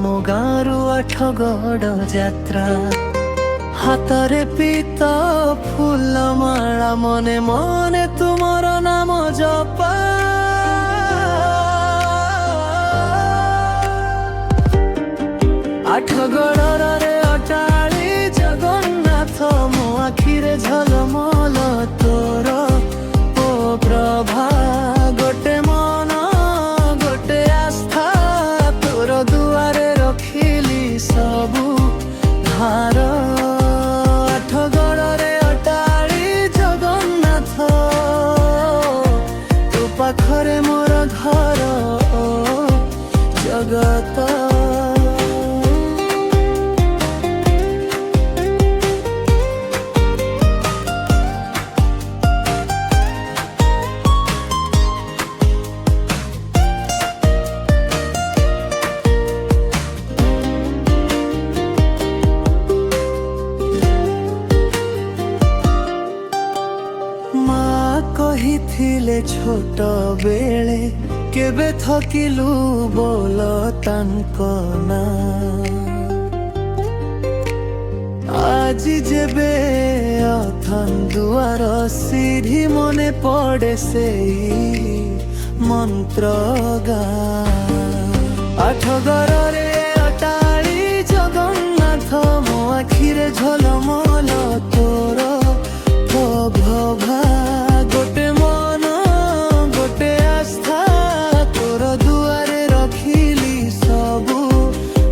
ମୋ ଗାଁରୁ ଆଠଗଡ଼ ଯାତ୍ରା। ହାତରେ ପିତ ଫୁଲମାଳା ମନେ ମନେ ତୁମର ନାମ ଜପା। ଆଠଗଡ଼ରେ ଅଟାଳି ଜଗନ୍ନାଥ ମୋ ଆଖିରେ ଝଲମଲ ତୋର ଓ ପ୍ରଭା। ଗୋଟେ ମନ ଗୋଟେ ଆସ୍ଥା ତୋର ଦୁଆରେ ରଖିଲି ସବୁ ଭାର। ଆଠଗଡ଼ରେ ଅଟାଳି ଜଗନ୍ନାଥ ତୋ ପାଖରେ ମୋର ଘର ଜଗତ। କହିଥିଲେ ଛୋଟ ବେଳେ କେବେ ଥକିଲୁ ବୋଲ ତାଙ୍କ ନାଁ। ଆଜି ଯେବେ ଅଥନ ଦୁଆର ସିଢ଼ି ମନେ ପଡ଼େ ସେଇ ମନ୍ତ୍ର ଗାଁ। ଆଠଗଡ଼ରେ ଅଟାଳି ଜଗନ୍ନାଥ ମୋ ଆଖିରେ ଝଲମଲ ତୋର ପ୍ରଭା। ଗୋଟେ ମନ ଗୋଟେ ଆସ୍ଥା ତୋର ଦୁଆରେ ରଖିଲି ସବୁ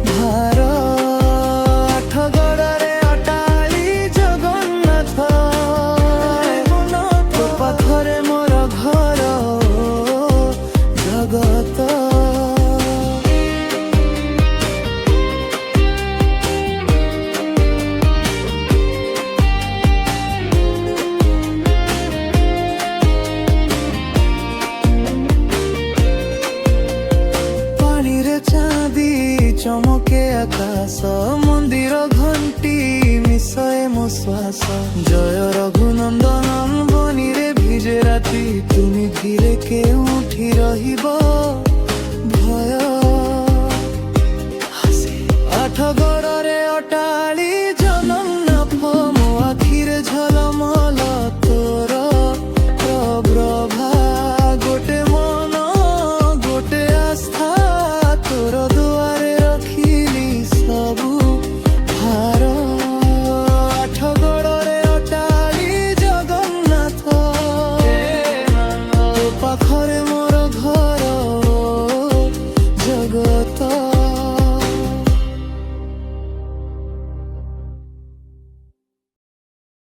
ଭାର। ଆଠଗଡ଼ରେ ଅଟାଳି ଜଗନ୍ନାଥ ତୋ ପାଖରେ ମୋର ଘର ଜଗତ। চমকে আকাশ মন্দির ঘণ্টি মিশয়ে মো শ্বাস। জয় রঘুনন্দন বনিরে ভিজে রাতি তুমি ধীরে কেউঠি রহিব ভয়। আঠগড়রে অটালি জগন্নাথ ମୋ ଆଖିରେ ଝଲମଲ